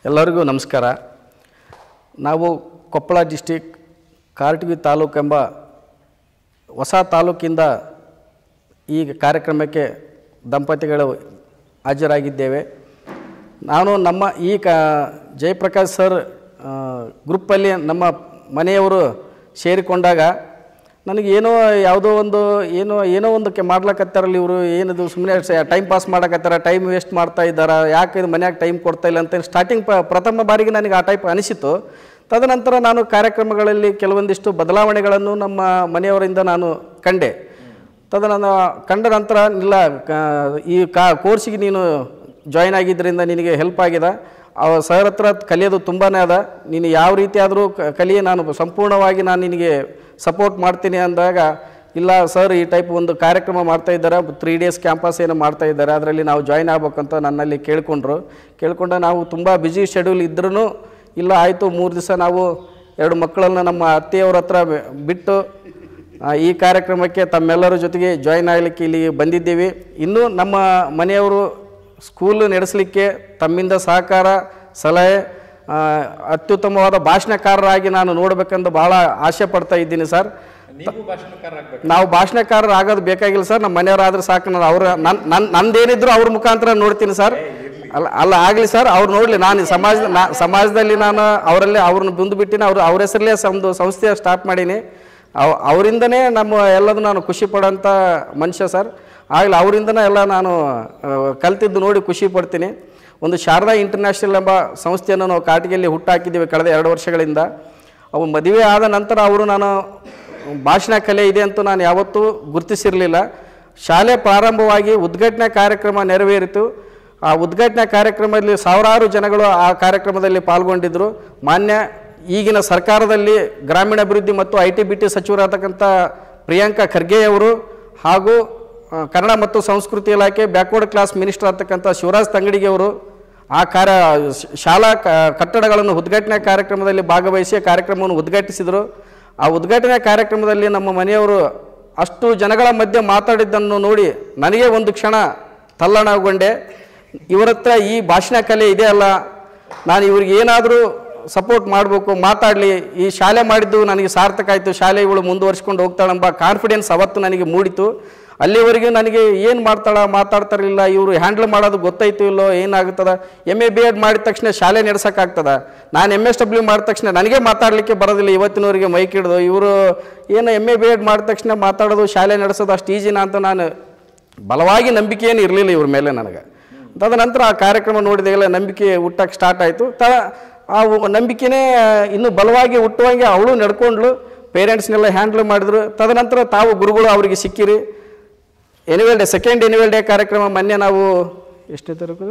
ಎಲ್ಲರಿಗೂ ನಮಸ್ಕಾರ. ನಾವು ಕೊಪ್ಪಳ ಡಿಸ್ಟ್ರಿಕ್ಟ್ ಕಾರಟಗಿ ತಾಲೂಕು ಎಂಬ ಹೊಸ ತಾಲೂಕಿಂದ ಈ ಕಾರ್ಯಕ್ರಮಕ್ಕೆ ದಂಪತಿಗಳು ಹಾಜರಾಗಿದ್ದೇವೆ. ನಾನು ನಮ್ಮ ಈ ಜಯಪ್ರಕಾಶ್ ಸರ್ ಗ್ರೂಪಲ್ಲಿ ನಮ್ಮ ಮನೆಯವರು ಸೇರಿಕೊಂಡಾಗ ನನಗೆ ಯಾವುದೋ ಒಂದಕ್ಕೆ ಮಾಡ್ಲಕತ್ತಾರಲ್ಲ ಇವರು, ಏನದು ಸುಮ್ಮನೆ ಟೈಮ್ ಪಾಸ್ ಮಾಡಕತ್ತಾರ, ಟೈಮ್ ವೇಸ್ಟ್ ಮಾಡ್ತಾ ಇದ್ದಾರೆ, ಯಾಕೆ ಇದು ಮನ್ಯಾಗ ಟೈಮ್ ಕೊಡ್ತಾ ಇಲ್ಲ ಅಂತ ಸ್ಟಾರ್ಟಿಂಗ್ ಪ್ರಥಮ ಬಾರಿಗೆ ನನಗೆ ಆ ಟೈಪ್ ಅನಿಸಿತು. ತದನಂತರ ನಾನು ಕಾರ್ಯಕ್ರಮಗಳಲ್ಲಿ ಕೆಲವೊಂದಿಷ್ಟು ಬದಲಾವಣೆಗಳನ್ನು ನಮ್ಮ ಮನೆಯವರಿಂದ ನಾನು ಕಂಡೆ. ಕಂಡ ನಂತರ ಇಲ್ಲ ಈ ಕೋರ್ಸಿಗೆ ನೀನು ಜಾಯ್ನ್ ಆಗಿದ್ದರಿಂದ ನಿನಗೆ ಹೆಲ್ಪ್ ಆಗಿದೆ, ಸರ್ ಹತ್ರ ಕಲಿಯೋದು ತುಂಬಾ ಅದ, ನೀನು ಯಾವ ರೀತಿ ಆದರೂ ಕಲಿಯೇ, ನಾನು ಸಂಪೂರ್ಣವಾಗಿ ನಾನು ನಿನಗೆ ಸಪೋರ್ಟ್ ಮಾಡ್ತೀನಿ ಅಂದಾಗ, ಇಲ್ಲ ಸರ್ ಈ ಟೈಪ್ ಒಂದು ಕಾರ್ಯಕ್ರಮ ಮಾಡ್ತಾಯಿದ್ದಾರೆ, 3 days ಕ್ಯಾಂಪಸ್ ಏನೋ ಮಾಡ್ತಾಯಿದ್ದಾರೆ, ಅದರಲ್ಲಿ ನಾವು ಜಾಯ್ನ್ ಆಗ್ಬೇಕಂತ ನನ್ನಲ್ಲಿ ಕೇಳಿಕೊಂಡು ನಾವು ತುಂಬ ಬ್ಯುಸಿ ಶೆಡ್ಯೂಲ್ ಇದ್ರೂ ಇಲ್ಲ ಆಯಿತು 3 ದಿವಸ ನಾವು 2 ಮಕ್ಕಳನ್ನು ನಮ್ಮ ಅತ್ತೆಯವ್ರ ಹತ್ರ ಬಿಟ್ಟು ಈ ಕಾರ್ಯಕ್ರಮಕ್ಕೆ ತಮ್ಮೆಲ್ಲರ ಜೊತೆಗೆ ಜಾಯ್ನ್ ಆಗಲಿಕ್ಕೆ ಇಲ್ಲಿ ಬಂದಿದ್ದೀವಿ. ಇನ್ನೂ ನಮ್ಮ ಮನೆಯವರು ಸ್ಕೂಲ್ ನಡೆಸಲಿಕ್ಕೆ ತಮ್ಮಿಂದ ಸಹಕಾರ ಸಲಹೆ, ಅತ್ಯುತ್ತಮವಾದ ಭಾಷಣಕಾರರಾಗಿ ನಾನು ನೋಡಬೇಕಂತ ಭಾಳ ಆಸೆ ಪಡ್ತಾ ಇದ್ದೀನಿ ಸರ್. ನಾವು ಭಾಷಣಕಾರರು ಆಗೋದು ಬೇಕಾಗಿಲ್ಲ ಸರ್, ನಮ್ಮ ಮನೆಯವರಾದ್ರೆ ಸಾಕು, ನಾನು ನಂದೇನಿದ್ರು ಅವ್ರ ಮುಖಾಂತರ ನೋಡ್ತೀನಿ ಸರ್. ಅಲ್ಲ ಆಗಲಿ ಸರ್, ಅವ್ರು ನೋಡಲಿ, ನಾನು ಸಮಾಜದಲ್ಲಿ ನಾನು ಅವ್ರನ್ನ ಬಂದು ಬಿಟ್ಟಿನಿ, ಅವ್ರ ಹೆಸರಲ್ಲೇ ಒಂದು ಸಂಸ್ಥೆ ಸ್ಟಾರ್ಟ್ ಮಾಡೀನಿ. ಅವರಿಂದನೇ ನಮ್ಮ ಎಲ್ಲದೂ ನಾನು ಖುಷಿ ಪಡೋಂಥ ಮನುಷ್ಯ ಸರ್. ಆಗಲಿ ಅವರಿಂದನೇ ಎಲ್ಲ ನಾನು ಕಲ್ತಿದ್ದು ನೋಡಿ ಖುಷಿ ಪಡ್ತೀನಿ. ಒಂದು ಶಾರದಾ ಇಂಟರ್ನ್ಯಾಷನಲ್ ಎಂಬ ಸಂಸ್ಥೆಯನ್ನು ನಾವು ಕಾರಟಗಿಯಲ್ಲಿ ಹುಟ್ಟಾಕಿದ್ದೀವಿ ಕಳೆದ 2 ವರ್ಷಗಳಿಂದ. ಅವು ಮದುವೆ ಆದ ನಂತರ ನಾನು ಭಾಷಣ ಕಲೆ ಇದೆ ಅಂತ ನಾನು ಯಾವತ್ತೂ ಗುರುತಿಸಿರಲಿಲ್ಲ. ಶಾಲೆ ಪ್ರಾರಂಭವಾಗಿ ಉದ್ಘಾಟನಾ ಕಾರ್ಯಕ್ರಮ ನೆರವೇರಿತು. ಆ ಉದ್ಘಾಟನಾ ಕಾರ್ಯಕ್ರಮದಲ್ಲಿ ಸಾವಿರಾರು ಜನಗಳು ಆ ಕಾರ್ಯಕ್ರಮದಲ್ಲಿ ಪಾಲ್ಗೊಂಡಿದ್ದರು. ಮಾನ್ಯ ಈಗಿನ ಸರ್ಕಾರದಲ್ಲಿ ಗ್ರಾಮೀಣಾಭಿವೃದ್ಧಿ ಮತ್ತು IT-BT ಸಚಿವರಾಗತಕ್ಕಂಥ ಪ್ರಿಯಾಂಕಾ ಖರ್ಗೆಯವರು ಹಾಗೂ ಕನ್ನಡ ಮತ್ತು ಸಂಸ್ಕೃತಿ ಇಲಾಖೆ ಬ್ಯಾಕ್ವರ್ಡ್ ಕ್ಲಾಸ್ ಮಿನಿಸ್ಟರ್ ಆಗ್ತಕ್ಕಂಥ ಶಿವರಾಜ್ ತಂಗಡಿಗೆಯವರು ಆ ಶಾಲಾ ಕಟ್ಟಡಗಳನ್ನು ಉದ್ಘಾಟನಾ ಕಾರ್ಯಕ್ರಮದಲ್ಲಿ ಭಾಗವಹಿಸಿ ಕಾರ್ಯಕ್ರಮವನ್ನು ಉದ್ಘಾಟಿಸಿದರು. ಆ ಉದ್ಘಾಟನಾ ಕಾರ್ಯಕ್ರಮದಲ್ಲಿ ನಮ್ಮ ಮನೆಯವರು ಅಷ್ಟು ಜನಗಳ ಮಧ್ಯೆ ಮಾತಾಡಿದ್ದನ್ನು ನೋಡಿ ನನಗೆ ಒಂದು ಕ್ಷಣ ತಲ್ಲಣಗೊಂಡೆ. ಇವರ ಹತ್ರ ಈ ಭಾಷಣ ಕಲೆ ಇದೆ ಅಲ್ಲ, ನಾನು ಇವ್ರಿಗೆ ಏನಾದರೂ ಸಪೋರ್ಟ್ ಮಾಡಬೇಕು, ಮಾತಾಡಲಿ, ಈ ಶಾಲೆ ಮಾಡಿದ್ದು ನನಗೆ ಸಾರ್ಥಕ ಆಯಿತು, ಶಾಲೆ ಇವಳು ಮುಂದುವರ್ಸ್ಕೊಂಡು ಹೋಗ್ತಾಳೆಂಬ ಕಾನ್ಫಿಡೆನ್ಸ್ ಅವತ್ತು ನನಗೆ ಮೂಡಿತು. ಅಲ್ಲಿವರೆಗೂ ನನಗೆ ಏನು ಮಾತಾಡ್ತಾರಿಲ್ಲ, ಇವರು ಹ್ಯಾಂಡಲ್ ಮಾಡೋದು ಗೊತ್ತಾಯ್ತು ಇಲ್ಲೋ, ಏನಾಗ್ತದೆ, MA B.Ed ಮಾಡಿದ ತಕ್ಷಣ ಶಾಲೆ ನಡೆಸೋಕ್ಕಾಗ್ತದೆ, ನಾನು MSW ಮಾಡಿದ ತಕ್ಷಣ ನನಗೆ ಮಾತಾಡಲಿಕ್ಕೆ ಬರೋದಿಲ್ಲ, ಇವತ್ತಿನವರಿಗೆ ಮೈಕ್ ಹಿಡಿದು ಇವರು ಏನು MA B.Ed ಮಾಡಿದ ತಕ್ಷಣ ಮಾತಾಡೋದು ಶಾಲೆ ನಡೆಸೋದು ಅಷ್ಟು ಈಜಿನ ಅಂತ ನಾನು ಬಲವಾಗಿ ನಂಬಿಕೆ ಏನು ಇರಲಿಲ್ಲ ಇವ್ರ ಮೇಲೆ ನನಗೆ. ತದನಂತರ ಆ ಕಾರ್ಯಕ್ರಮ ನೋಡಿದಾಗೆಲ್ಲ ನಂಬಿಕೆ ಹುಟ್ಟಕ್ಕೆ ಸ್ಟಾರ್ಟ್ ಆಯಿತು. ಆ ನಂಬಿಕೆನೇ ಇನ್ನೂ ಬಲವಾಗಿ ಹುಟ್ಟುವಂಗೆ ಅವಳು ನಡ್ಕೊಂಡ್ಳು, ಪೇರೆಂಟ್ಸ್ನೆಲ್ಲ ಹ್ಯಾಂಡಲ್ ಮಾಡಿದ್ರು. ತದನಂತರ ತಾವು ಗುರುಗಳು ಅವರಿಗೆ ಸಿಕ್ಕಿರಿ. ಸೆಕೆಂಡ್ ಎನ್ಯುವಲ್ ಡೇ ಕಾರ್ಯಕ್ರಮ ಮೊನ್ನೆ ನಾವು ಎಷ್ಟನೇ ತಾರೀಕು,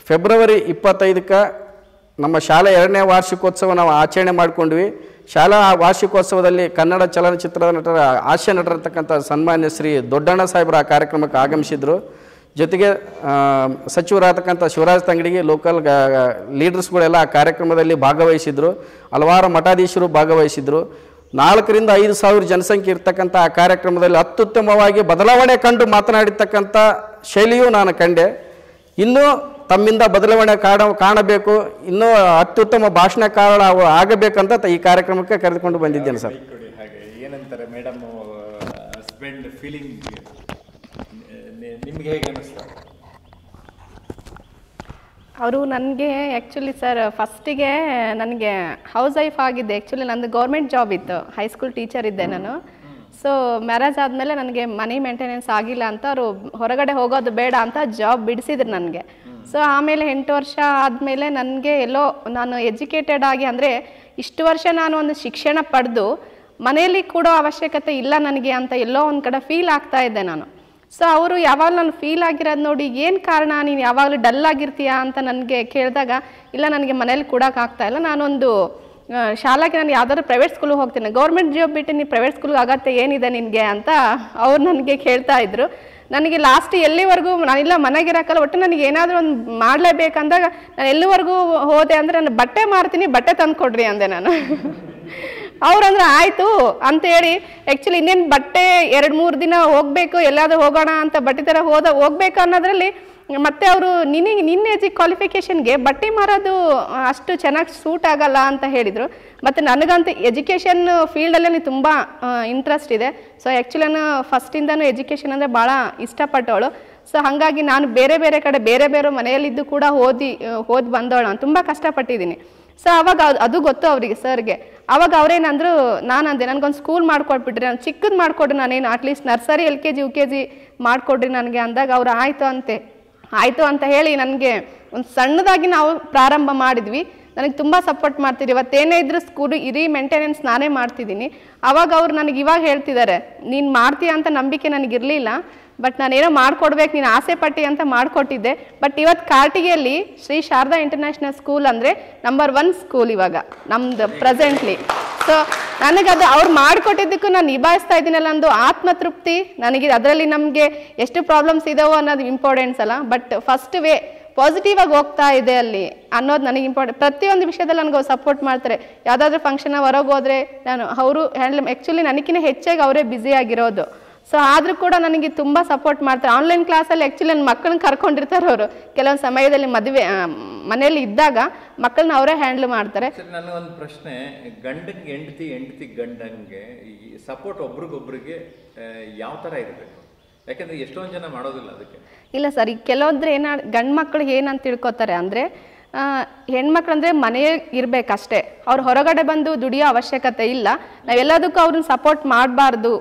ಫೆಬ್ರವರಿ 25ಕ್ಕೆ ನಮ್ಮ ಶಾಲೆ 2ನೇ ವಾರ್ಷಿಕೋತ್ಸವ ನಾವು ಆಚರಣೆ ಮಾಡಿಕೊಂಡ್ವಿ. ಶಾಲಾ ವಾರ್ಷಿಕೋತ್ಸವದಲ್ಲಿ ಕನ್ನಡ ಚಲನಚಿತ್ರದ ಹಾಸ್ಯ ನಟರತಕ್ಕಂಥ ಸನ್ಮಾನ್ಯ ಶ್ರೀ ದೊಡ್ಡಣ್ಣ ಸಾಹೇಬರು ಆ ಕಾರ್ಯಕ್ರಮಕ್ಕೆ ಆಗಮಿಸಿದರು. ಜೊತೆಗೆ ಸಚಿವರಾಗತಕ್ಕಂಥ ಶಿವರಾಜ್ ತಂಗಡಿಗೆ, ಲೋಕಲ್ ಲೀಡರ್ಸ್ಗಳೆಲ್ಲ ಆ ಕಾರ್ಯಕ್ರಮದಲ್ಲಿ ಭಾಗವಹಿಸಿದರು. ಹಲವಾರು ಮಠಾಧೀಶರು ಭಾಗವಹಿಸಿದರು. 4,000 ರಿಂದ 5,000 ಜನಸಂಖ್ಯೆ ಇರ್ತಕ್ಕಂಥ ಆ ಕಾರ್ಯಕ್ರಮದಲ್ಲಿ ಅತ್ಯುತ್ತಮವಾಗಿ ಬದಲಾವಣೆ ಕಂಡು ಮಾತನಾಡಿರ್ತಕ್ಕಂಥ ಶೈಲಿಯೂ ನಾನು ಕಂಡೆ. ಇನ್ನೂ ತಮ್ಮಿಂದ ಬದಲಾವಣೆ ಕಾಣಬೇಕು, ಇನ್ನೂ ಅತ್ಯುತ್ತಮ ಭಾಷಣಕಾರ ಆಗಬೇಕಂತ ಈ ಕಾರ್ಯಕ್ರಮಕ್ಕೆ ಕರೆದುಕೊಂಡು ಬಂದಿದ್ದೇನೆ ಸರ್. ಏನಂತಾರೆ ಮೇಡಮ್, ಹಸ್ಬೆಂಡ್ ಫೀಲಿಂಗ್ ನಿಮ್ಗೆ ಹೇಗೆ ಅನ್ನಿಸ್ತಾ? ಅವರು ನನಗೆ ಆ್ಯಕ್ಚುಲಿ ಸರ್ ಫಸ್ಟಿಗೆ ನನಗೆ ಹೌಸ್ ವೈಫ್ ಆಗಿದ್ದೆ. ಆ್ಯಕ್ಚುಲಿ ನಂದು ಗೌರ್ಮೆಂಟ್ ಜಾಬ್ ಇತ್ತು, ಹೈಸ್ಕೂಲ್ ಟೀಚರ್ ಇದ್ದೆ ನಾನು. ಸೊ ಮ್ಯಾರೇಜ್ ಆದಮೇಲೆ ನನಗೆ ಮನಿ ಮೇಂಟೆನೆನ್ಸ್ ಆಗಿಲ್ಲ ಅಂತ ಅವರು ಹೊರಗಡೆ ಹೋಗೋದು ಬೇಡ ಅಂತ ಜಾಬ್ ಬಿಡಿಸಿದ್ರು ನನಗೆ. ಸೊ ಆಮೇಲೆ 8 ವರ್ಷ ಆದಮೇಲೆ ನನಗೆ ಎಲ್ಲೋ ನಾನು ಎಜುಕೇಟೆಡ್ ಆಗಿ, ಅಂದರೆ ಇಷ್ಟು ವರ್ಷ ನಾನು ಒಂದು ಶಿಕ್ಷಣ ಪಡೆದು ಮನೆಯಲ್ಲಿ ಕೊಡೋ ಅವಶ್ಯಕತೆ ಇಲ್ಲ ನನಗೆ ಅಂತ ಎಲ್ಲೋ ಒಂದು ಕಡೆ ಫೀಲ್ ಆಗ್ತಾ ಇದ್ದೆ ನಾನು. ಸೊ ಅವರು ಯಾವಾಗ ನಾನು ಫೀಲ್ ಆಗಿರೋದು ನೋಡಿ, ಏನು ಕಾರಣ, ನೀನು ಯಾವಾಗಲೂ ಡಲ್ ಆಗಿರ್ತೀಯಾ ಅಂತ ನನಗೆ ಕೇಳಿದಾಗ, ಇಲ್ಲ ನನಗೆ ಮನೇಲಿ ಕೊಡೋಕ್ಕಾಗ್ತಾಯಿಲ್ಲ, ನಾನೊಂದು ಶಾಲೆಗೆ ನಾನು ಯಾವುದಾದ್ರು ಪ್ರೈವೇಟ್ ಸ್ಕೂಲಿಗೆ ಹೋಗ್ತೀನಿ, ಗೌರ್ಮೆಂಟ್ ಜಾಬ್ ಬಿಟ್ಟು ನೀನು ಪ್ರೈವೇಟ್ ಸ್ಕೂಲ್ಗೆ ಆಗತ್ತೆ ಏನಿದೆ ನಿನಗೆ ಅಂತ ಅವ್ರು ನನಗೆ ಕೇಳ್ತಾ ಇದ್ರು. ನನಗೆ ಲಾಸ್ಟ್ ಎಲ್ಲಿವರೆಗೂ ನಾನಿಲ್ಲ ಮನೆಗಿರೋಕ್ಕಲ್ಲ, ಒಟ್ಟು ನನಗೆ ಏನಾದರೂ ಒಂದು ಮಾಡಲೇಬೇಕಂದಾಗ ನಾನು ಎಲ್ಲಿವರೆಗೂ ಹೋದೆ ಅಂದರೆ ನಾನು ಬಟ್ಟೆ ಮಾರ್ತೀನಿ, ಬಟ್ಟೆ ತಂದು ಕೊಡ್ರಿ ಅಂದೆ ನಾನು. ಅವ್ರಂದ್ರೆ ಆಯಿತು ಅಂತೇಳಿ ಆ್ಯಕ್ಚುಲಿ ಇನ್ನೇನು ಬಟ್ಟೆ 2-3 ದಿನ ಹೋಗಬೇಕು ಎಲ್ಲಾದರೂ ಹೋಗೋಣ ಅಂತ ಬಟ್ಟೆ ಥರ ಹೋಗ್ಬೇಕು ಅನ್ನೋದ್ರಲ್ಲಿ ಮತ್ತೆ ಅವರು ನಿನ್ನ ಏಜಿಗೆ ಕ್ವಾಲಿಫಿಕೇಷನ್ಗೆ ಬಟ್ಟೆ ಮಾರೋದು ಅಷ್ಟು ಚೆನ್ನಾಗಿ ಸೂಟ್ ಆಗಲ್ಲ ಅಂತ ಹೇಳಿದರು. ಮತ್ತು ನನಗಂತೂ ಎಜುಕೇಷನ್ ಫೀಲ್ಡಲ್ಲೇ ತುಂಬ ಇಂಟ್ರೆಸ್ಟ್ ಇದೆ. ಸೊ ಆ್ಯಕ್ಚುಲಿ ನಾನು ಫಸ್ಟಿಂದನೂ ಎಜುಕೇಷನ್ ಅಂದರೆ ಭಾಳ ಇಷ್ಟಪಟ್ಟವಳು. ಸೊ ಹಾಗಾಗಿ ನಾನು ಬೇರೆ ಕಡೆ ಬೇರೆ ಮನೆಯಲ್ಲಿದ್ದು ಕೂಡ ಓದಿ ಬಂದವಳು. ನಾನು ತುಂಬ ಕಷ್ಟಪಟ್ಟಿದ್ದೀನಿ. ಸೊ ಅವಾಗ ಅದು ಗೊತ್ತು ಅವರಿಗೆ ಸರ್ಗೆ. ಅವಾಗ ಅವರೇನಂದ್ರು, ನಾನಂದೆ ನನಗೊಂದು ಸ್ಕೂಲ್ ಮಾಡಿಕೊಟ್ಬಿಟ್ರಿ, ನಾನು ಚಿಕ್ಕದು ಮಾಡಿಕೊಡ್ರಿ, ನಾನೇನು ಅಟ್ಲೀಸ್ಟ್ ನರ್ಸರಿ LKG UKG ಮಾಡಿಕೊಡ್ರಿ ನನಗೆ ಅಂದಾಗ ಅವ್ರು ಆಯಿತು ಅಂತ ಹೇಳಿ ನನಗೆ ಒಂದು ಸಣ್ಣದಾಗಿ ನಾವು ಪ್ರಾರಂಭ ಮಾಡಿದ್ವಿ. ನನಗೆ ತುಂಬ ಸಪೋರ್ಟ್ ಮಾಡ್ತಿದ್ರು. ಇವತ್ತೇನೇ ಇದ್ರೂ ಸ್ಕೂಲು ಇಡೀ ಮೇಂಟೆನೆನ್ಸ್ ನಾನೇ ಮಾಡ್ತಿದ್ದೀನಿ. ಆವಾಗ ಅವ್ರು ನನಗೆ ಇವಾಗ ಹೇಳ್ತಿದ್ದಾರೆ, ನೀನು ಮಾಡ್ತೀಯ ಅಂತ ನಂಬಿಕೆ ನನಗಿರಲಿಲ್ಲ, ಬಟ್ ನಾನೇನೋ ಮಾಡಿಕೊಡ್ಬೇಕು, ನೀನು ಆಸೆ ಪಟ್ಟಿ ಅಂತ ಮಾಡಿಕೊಟ್ಟಿದ್ದೆ. ಬಟ್ ಇವತ್ತು ಕಾರ್ಟಿಗೆಯಲ್ಲಿ ಶ್ರೀ ಶಾರದಾ ಇಂಟರ್ನ್ಯಾಷನಲ್ ಸ್ಕೂಲ್ ಅಂದರೆ ನಂಬರ್ 1 ಸ್ಕೂಲ್ ಇವಾಗ ನಮ್ಮದು ಪ್ರೆಸೆಂಟ್ಲಿ. ಸೊ ನನಗದು ಅವ್ರು ಮಾಡಿಕೊಟ್ಟಿದ್ದಕ್ಕೂ ನಾನು ನಿಭಾಯಿಸ್ತಾ ಇದ್ದೀನಲ್ಲ ಒಂದು ಆತ್ಮತೃಪ್ತಿ ನನಗೆ. ಅದರಲ್ಲಿ ನಮಗೆ ಎಷ್ಟು ಪ್ರಾಬ್ಲಮ್ಸ್ ಇದಾವೋ ಅನ್ನೋದು ಇಂಪಾರ್ಟೆನ್ಸ್ ಅಲ್ಲ, ಬಟ್ ಫಸ್ಟ್ ಪಾಸಿಟಿವ್ ಆಗಿ ಹೋಗ್ತಾ ಇದೆ ಅಲ್ಲಿ ಅನ್ನೋದು ನನಗೆ ಇಂಪಾರ್ಟೆಂಟ್. ಪ್ರತಿಯೊಂದು ವಿಷಯದಲ್ಲಿ ನನಗೆ ಅವ್ರು ಸಪೋರ್ಟ್ ಮಾಡ್ತಾರೆ. ಯಾವುದಾದ್ರೂ ಫಂಕ್ಷನ್ ಹೊರಗೆ ಹೋದರೆ ಅವರು ಹ್ಯಾಂಡಲ್ ಆ್ಯಕ್ಚುಲಿ ನನಗಿನ್ನ ಹೆಚ್ಚಾಗಿ ಅವರೇ ಬ್ಯುಸಿ ಆಗಿರೋದು. ಸೊ ಆದರೂ ಕೂಡ ನನಗೆ ತುಂಬ ಸಪೋರ್ಟ್ ಮಾಡ್ತಾರೆ. ಆನ್ಲೈನ್ ಕ್ಲಾಸಲ್ಲಿ ಆ್ಯಕ್ಚುಲಿ ನನ್ನ ಮಕ್ಕಳನ್ನ ಕರ್ಕೊಂಡಿರ್ತಾರೆ ಅವರು. ಕೆಲವೊಂದು ಸಮಯದಲ್ಲಿ ಮದುವೆ ಮನೆಯಲ್ಲಿ ಇದ್ದಾಗ ಮಕ್ಕಳನ್ನ ಅವರೇ ಹ್ಯಾಂಡಲ್ ಮಾಡ್ತಾರೆ. ನನಗೊಂದು ಪ್ರಶ್ನೆ, ಗಂಡಂಗೆ ಹೆಂಡತಿ ಗಂಡಂಗೆ ಈ ಸಪೋರ್ಟ್ ಒಬ್ರಿಗೊಬ್ರಿಗೆ ಯಾವ ಥರ ಇರಬೇಕು? ಯಾಕಂದರೆ ಎಷ್ಟೊಂದು ಜನ ಮಾಡೋದಿಲ್ಲ ಅದಕ್ಕೆ. ಇಲ್ಲ ಸರ್, ಈಗ ಕೆಲವೊಂದ್ರೆ ಗಂಡು ಮಕ್ಕಳು ಏನಂತ ತಿಳ್ಕೊತಾರೆ ಅಂದರೆ ಹೆಣ್ಮಕ್ಳು ಅಂದರೆ ಮನೆಯೇ ಇರಬೇಕಷ್ಟೇ, ಅವ್ರು ಹೊರಗಡೆ ಬಂದು ದುಡಿಯೋ ಅವಶ್ಯಕತೆ ಇಲ್ಲ, ನಾವೆಲ್ಲದಕ್ಕೂ ಅವ್ರನ್ನ ಸಪೋರ್ಟ್ ಮಾಡಬಾರ್ದು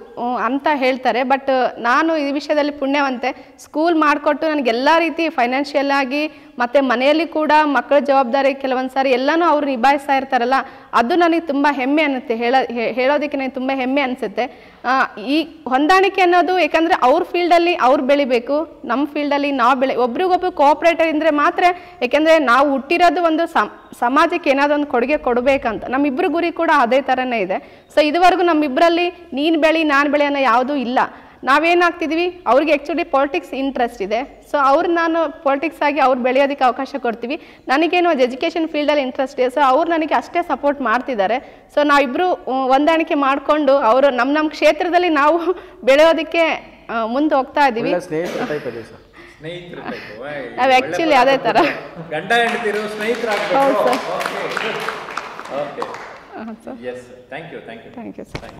ಅಂತ ಹೇಳ್ತಾರೆ. ಬಟ್ ನಾನು ಈ ವಿಷಯದಲ್ಲಿ ಪುಣ್ಯವಂತೆ. ಸ್ಕೂಲ್ ಮಾಡಿಕೊಟ್ಟು ನನಗೆಲ್ಲ ರೀತಿ ಫೈನಾನ್ಷಿಯಲ್ ಆಗಿ ಮತ್ತು ಮನೆಯಲ್ಲಿ ಕೂಡ ಮಕ್ಕಳ ಜವಾಬ್ದಾರಿ ಕೆಲವೊಂದು ಸಾರಿ ಎಲ್ಲನೂ ಅವ್ರು ನಿಭಾಯಿಸ್ತಾ ಇರ್ತಾರಲ್ಲ, ಅದು ನನಗೆ ತುಂಬ ಹೆಮ್ಮೆ ಅನ್ನುತ್ತೆ. ಹೇಳೋದಕ್ಕೆ ನನಗೆ ತುಂಬ ಹೆಮ್ಮೆ ಅನಿಸುತ್ತೆ. ಈ ಹೊಂದಾಣಿಕೆ ಅನ್ನೋದು, ಯಾಕಂದರೆ ಅವ್ರ ಫೀಲ್ಡಲ್ಲಿ ಅವ್ರು ಬೆಳಿಬೇಕು, ನಮ್ಮ ಫೀಲ್ಡಲ್ಲಿ ನಾವು ಒಬ್ರಿಗೊಬ್ರು ಕೋಆಪ್ರೇಟರ್ ಇದ್ದರೆ ಮಾತ್ರ. ಯಾಕೆಂದರೆ ನಾವು ಹುಟ್ಟಿರೋದು ಒಂದು ಸಮಾಜಕ್ಕೆ ಏನಾದರೂ ಒಂದು ಕೊಡುಗೆ ಕೊಡಬೇಕಂತ ನಮ್ಮಿಬ್ಬರು ಗುರಿ ಕೂಡ ಅದೇ ಥರನೇ ಇದೆ. ಸೊ ಇದುವರೆಗೂ ನಮ್ಮಿಬ್ಬರಲ್ಲಿ ನೀನು ಬೆಳಿ ನಾನು ಬೆಳಿ ಅನ್ನೋ ಯಾವುದೂ ಇಲ್ಲ. ನಾವೇನಾಗ್ತಿದ್ವಿ, ಅವ್ರಿಗೆ ಆ್ಯಕ್ಚುಲಿ ಪಾಲಿಟಿಕ್ಸ್ ಇಂಟ್ರೆಸ್ಟ್ ಇದೆ. ಸೊ ನಾನು ಪಾಲಿಟಿಕ್ಸ್ ಆಗಿ ಅವ್ರು ಬೆಳೆಯೋದಕ್ಕೆ ಅವಕಾಶ ಕೊಡ್ತೀವಿ. ನನಗೇನು ಎಜುಕೇಷನ್ ಫೀಲ್ಡಲ್ಲಿ ಇಂಟ್ರೆಸ್ಟ್ ಇದೆ. ಸೊ ಅವ್ರು ನನಗೆ ಅಷ್ಟೇ ಸಪೋರ್ಟ್ ಮಾಡ್ತಿದ್ದಾರೆ. ಸೊ ನಾವಿಬ್ಬರು ಹೊಂದಾಣಿಕೆ ಮಾಡಿಕೊಂಡು ಅವರು ನಮ್ಮ ಕ್ಷೇತ್ರದಲ್ಲಿ ನಾವು ಬೆಳೆಯೋದಕ್ಕೆ ಮುಂದೆ ಹೋಗ್ತಾ ಇದ್ದೀವಿ. ನಾವು ಆ್ಯಕ್ಚುಲಿ ಅದೇ ಥರ ಗಂಡ ಹೆಂಡತಿರು ಸ್ನೇಹಿತರಾಗಬೇಕು. Thank you sir.